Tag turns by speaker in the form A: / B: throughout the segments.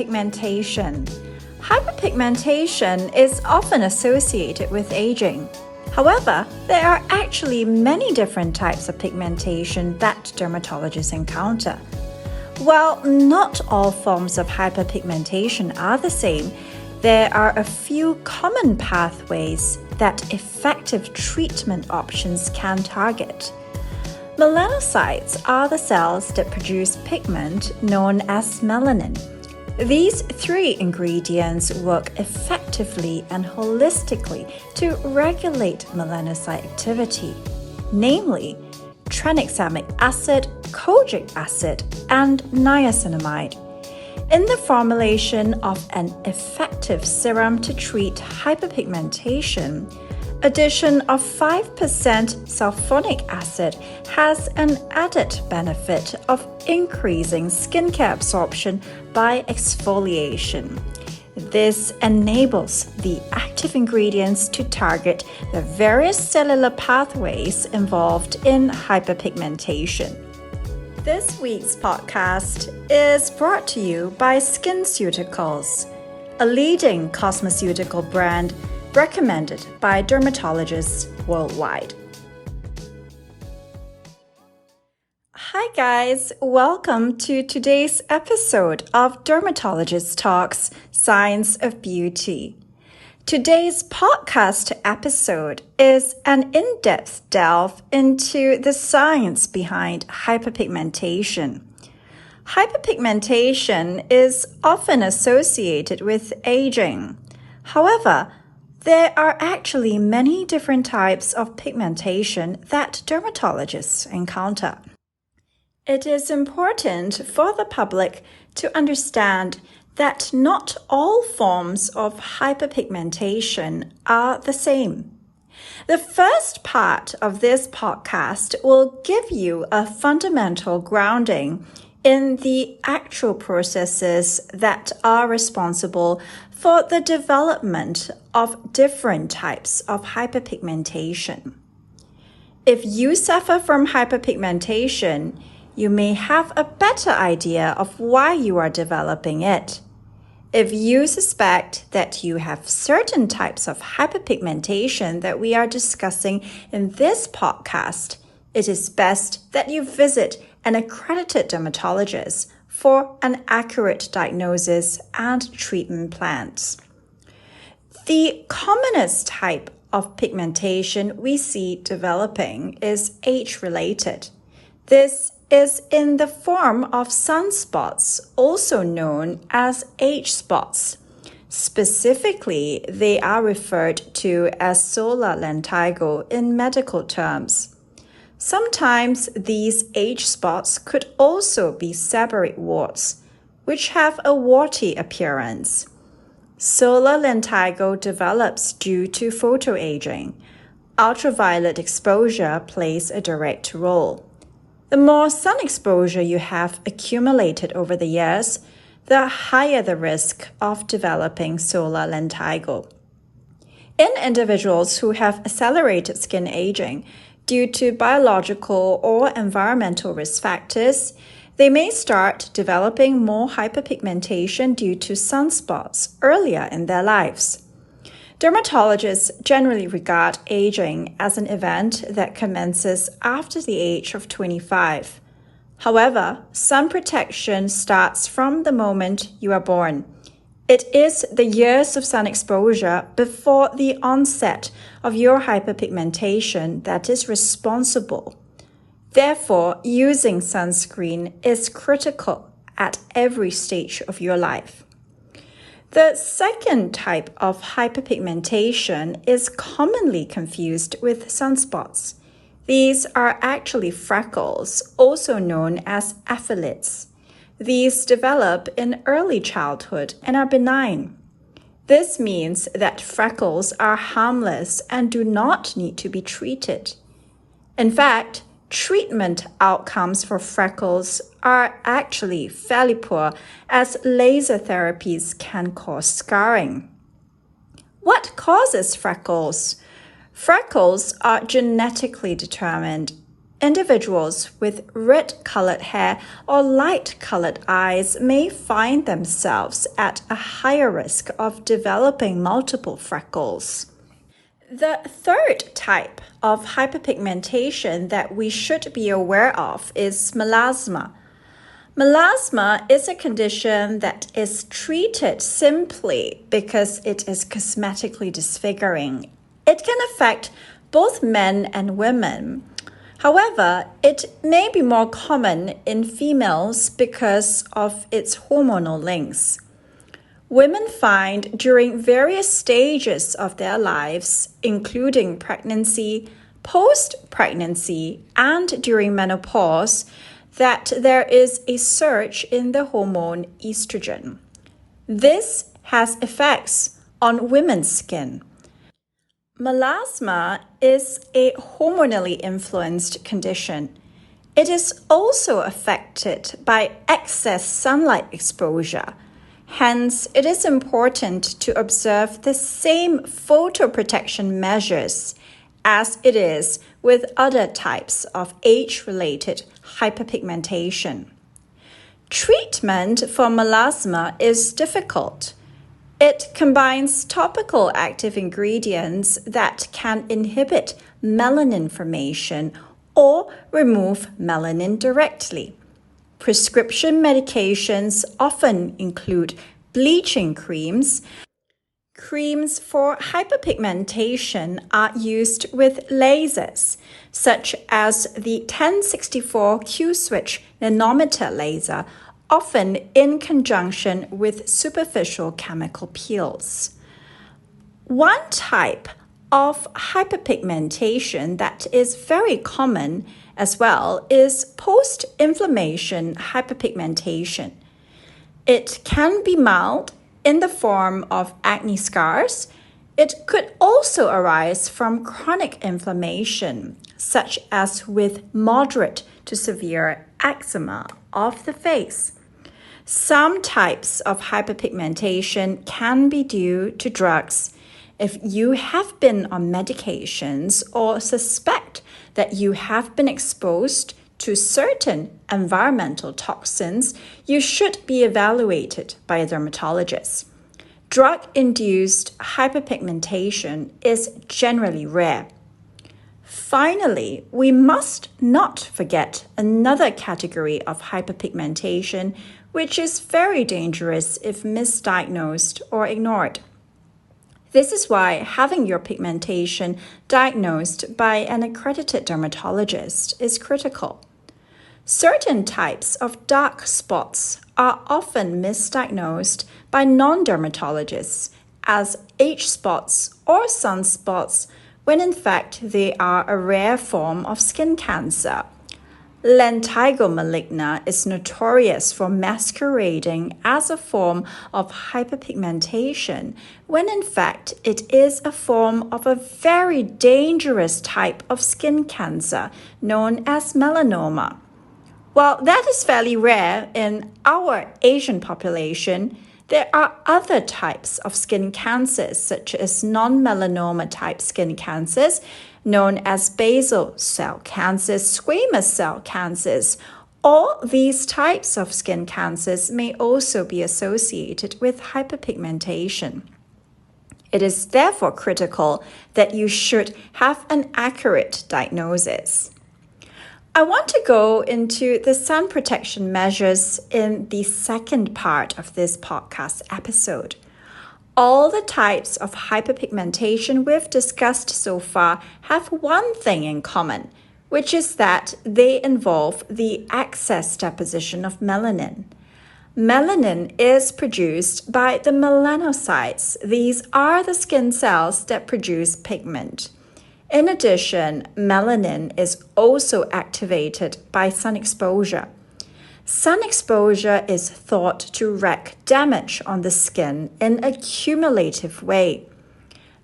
A: hyperpigmentation. Hyperpigmentation is often associated with aging. However, there are actually many different types of pigmentation that dermatologists encounter. While not all forms of hyperpigmentation are the same, there are a few common pathways that effective treatment options can target. Melanocytes are the cells that produce pigment known as melanin. These three ingredients work effectively and holistically to regulate melanocyte activity, namely tranexamic acid, kojic acid, and niacinamide. In the formulation of an effective serum to treat hyperpigmentation, addition of 5% sulfonic acid has an added benefit of increasing skincare absorption by exfoliation. This enables the active ingredients to target the various cellular pathways involved in hyperpigmentation. This week's podcast is brought to you by SkinCeuticals, a leading cosmeceutical brand recommended by dermatologists worldwide. Hi guys, welcome to today's episode of Dermatologist Talks Science of Beauty. Today's podcast episode is an in-depth delve into the science behind hyperpigmentation. Hyperpigmentation is often associated with aging. However, there are actually many different types of pigmentation that dermatologists encounter. It is important for the public to understand that not all forms of hyperpigmentation are the same. The first part of this podcast will give you a fundamental grounding in the actual processes that are responsible for the development of different types of hyperpigmentation. If you suffer from hyperpigmentation, you may have a better idea of why you are developing it. If you suspect that you have certain types of hyperpigmentation that we are discussing in this podcast, it is best that you visit an accredited dermatologist for an accurate diagnosis and treatment plans. The commonest type of pigmentation we see developing is age-related. This is in the form of sunspots, also known as age spots. Specifically, they are referred to as solar lentigo in medical terms. Sometimes these age spots could also be seborrheic warts, which have a warty appearance. Solar lentigo develops due to photoaging. Ultraviolet exposure plays a direct role. The more sun exposure you have accumulated over the years, the higher the risk of developing solar lentigo. In individuals who have accelerated skin aging due to biological or environmental risk factors, they may start developing more hyperpigmentation due to sunspots earlier in their lives. Dermatologists generally regard aging as an event that commences after the age of 25. However, sun protection starts from the moment you are born. It is the years of sun exposure before the onset of your hyperpigmentation that is responsible. Therefore, using sunscreen is critical at every stage of your life. The second type of hyperpigmentation is commonly confused with sunspots. These are actually freckles, also known as ephthalites. These develop in early childhood and are benign. This means that freckles are harmless and do not need to be treated. In fact, treatment outcomes for freckles are actually fairly poor, as laser therapies can cause scarring. What causes freckles? Freckles are genetically determined. individuals with red-colored hair or light-colored eyes may find themselves at a higher risk of developing multiple freckles. The third type of hyperpigmentation that we should be aware of is melasma. Melasma is a condition that is treated simply because it is cosmetically disfiguring. It can affect both men and women. However, it may be more common in females because of its hormonal links. Women find during various stages of their lives, including pregnancy, post-pregnancy, and during menopause, that there is a surge in the hormone estrogen. This has effects on women's skin. Melasma is a hormonally influenced condition. It is also affected by excess sunlight exposure. Hence, it is important to observe the same photoprotection measures as it is with other types of age-related hyperpigmentation. Treatment for melasma is difficult. It combines topical active ingredients that can inhibit melanin formation or remove melanin directly. Prescription medications often include bleaching creams. Creams for hyperpigmentation are used with lasers, such as the 1064 Q-switch nanometer laser, often in conjunction with superficial chemical peels. One type of hyperpigmentation that is very common as well is post-inflammation hyperpigmentation. It can be mild in the form of acne scars. It could also arise from chronic inflammation, such as with moderate to severe eczema of the face. Some types of hyperpigmentation can be due to drugs. If you have been on medications or suspect that you have been exposed to certain environmental toxins, you should be evaluated by a dermatologist. Drug-induced hyperpigmentation is generally rare. Finally, we must not forget another category of hyperpigmentation, which is very dangerous if misdiagnosed or ignored. This is why having your pigmentation diagnosed by an accredited dermatologist is critical. Certain types of dark spots are often misdiagnosed by non-dermatologists as age spots or sunspots, when in fact they are a rare form of skin cancer. Lentigo maligna is notorious for masquerading as a form of hyperpigmentation, when in fact it is a form of a very dangerous type of skin cancer known as melanoma. While that is fairly rare in our Asian population, there are other types of skin cancers, such as non-melanoma type skin cancers, known as basal cell cancers, squamous cell cancers. All these types of skin cancers may also be associated with hyperpigmentation. It is therefore critical that you should have an accurate diagnosis. I want to go into the sun protection measures in the second part of this podcast episode. All the types of hyperpigmentation we've discussed so far have one thing in common, which is that they involve the excess deposition of melanin. Melanin is produced by the melanocytes. These are the skin cells that produce pigment. In addition, melanin is also activated by sun exposure. Sun exposure is thought to wreak damage on the skin in a cumulative way.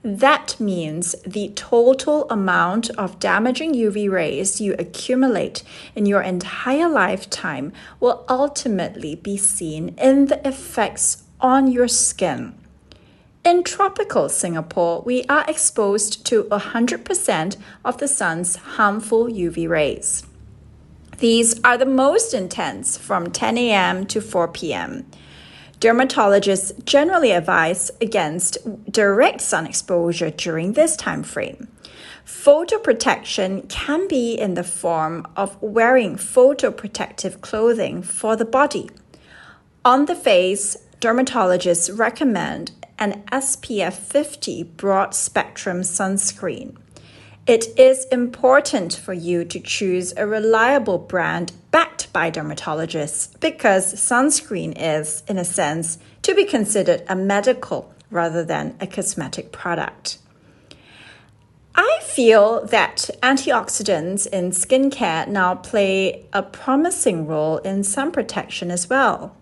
A: That means the total amount of damaging UV rays you accumulate in your entire lifetime will ultimately be seen in the effects on your skin. In tropical Singapore, we are exposed to 100% of the sun's harmful UV rays. These are the most intense from 10 a.m. to 4 p.m. Dermatologists generally advise against direct sun exposure during this time frame. Photoprotection can be in the form of wearing photoprotective clothing for the body. On the face, dermatologists recommend an SPF 50 broad-spectrum sunscreen. It is important for you to choose a reliable brand backed by dermatologists because sunscreen is, in a sense, to be considered a medical rather than a cosmetic product. I feel that antioxidants in skincare now play a promising role in sun protection as well.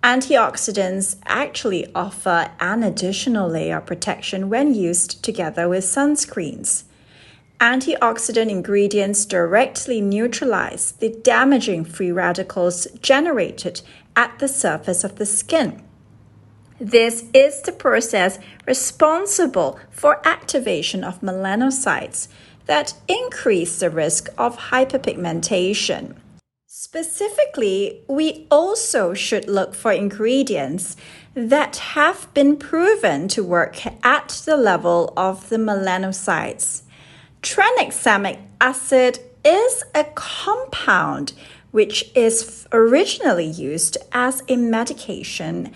A: Antioxidants actually offer an additional layer of protection when used together with sunscreens. Antioxidant ingredients directly neutralize the damaging free radicals generated at the surface of the skin. This is the process responsible for activation of melanocytes that increase the risk of hyperpigmentation. Specifically, we also should look for ingredients that have been proven to work at the level of the melanocytes. Tranexamic acid is a compound which is originally used as a medication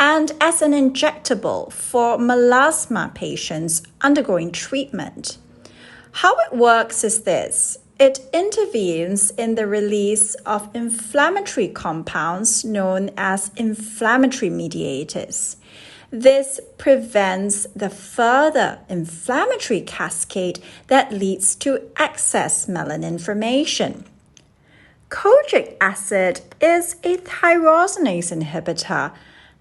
A: and as an injectable for melasma patients undergoing treatment. How it works is this. It intervenes in the release of inflammatory compounds known as inflammatory mediators. This prevents the further inflammatory cascade that leads to excess melanin formation. Kojic acid is a tyrosinase inhibitor.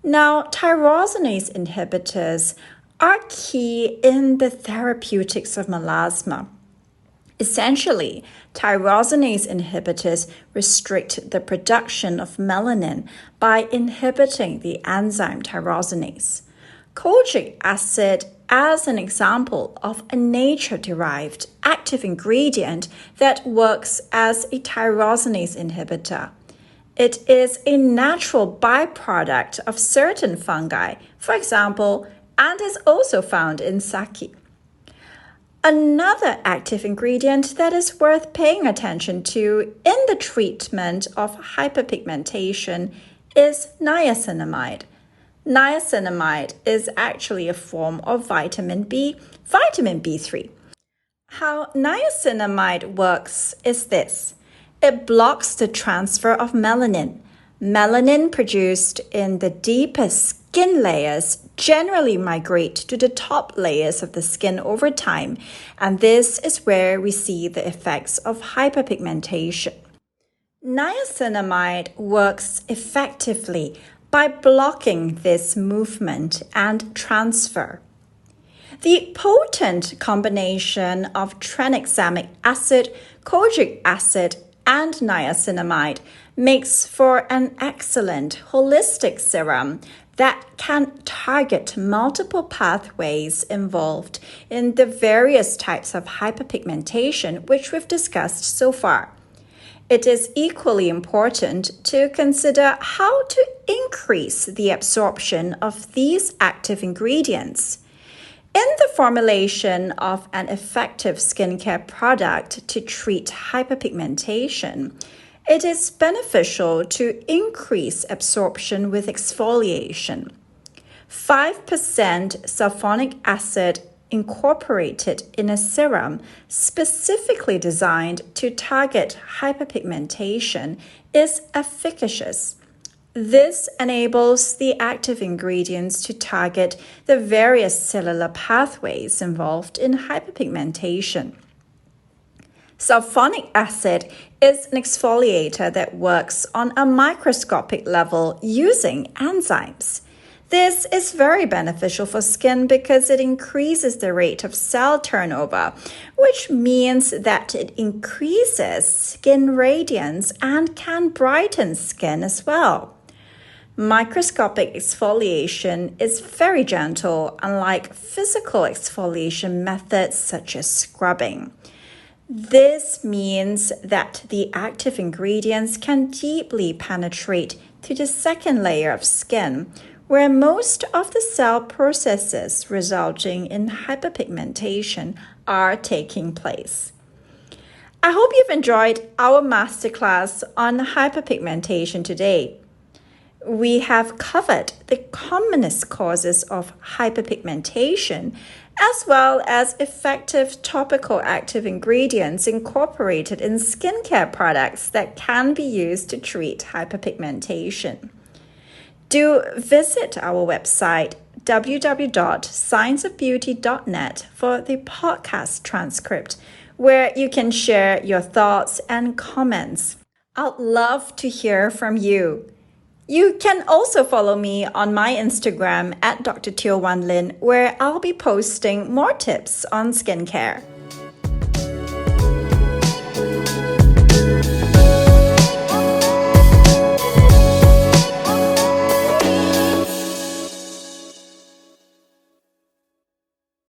A: Now, tyrosinase inhibitors are key in the therapeutics of melasma. Essentially, tyrosinase inhibitors restrict the production of melanin by inhibiting the enzyme tyrosinase. Kojic acid as an example of a nature-derived active ingredient that works as a tyrosinase inhibitor. It is a natural byproduct of certain fungi, for example, and is also found in sake. Another active ingredient that is worth paying attention to in the treatment of hyperpigmentation is niacinamide. Niacinamide is actually a form of vitamin B, vitamin B3. How niacinamide works is this. It blocks the transfer of melanin. Melanin produced in the deepest skin layers generally migrate to the top layers of the skin over time, and this is where we see the effects of hyperpigmentation. Niacinamide works effectively by blocking this movement and transfer. The potent combination of tranexamic acid, kojic acid, and niacinamide makes for an excellent holistic serum that can target multiple pathways involved in the various types of hyperpigmentation which we've discussed so far. It is equally important to consider how to increase the absorption of these active ingredients. In the formulation of an effective skincare product to treat hyperpigmentation, it is beneficial to increase absorption with exfoliation. 5% sulfonic acid incorporated in a serum specifically designed to target hyperpigmentation is efficacious. This enables the active ingredients to target the various cellular pathways involved in hyperpigmentation. Sulfonic acid is an exfoliator that works on a microscopic level using enzymes. This is very beneficial for skin because it increases the rate of cell turnover, which means that it increases skin radiance and can brighten skin as well. Microscopic exfoliation is very gentle, unlike physical exfoliation methods such as scrubbing. This means that the active ingredients can deeply penetrate to the second layer of skin, where most of the cell processes resulting in hyperpigmentation are taking place. I hope you've enjoyed our masterclass on hyperpigmentation today. We have covered the commonest causes of hyperpigmentation, as well as effective topical active ingredients incorporated in skincare products that can be used to treat hyperpigmentation. Do visit our website www.scienceofbeauty.net for the podcast transcript, where you can share your thoughts and comments. I'd love to hear from you. You can also follow me on my Instagram at Dr. Teo Wan Lin, where I'll be posting more tips on skincare.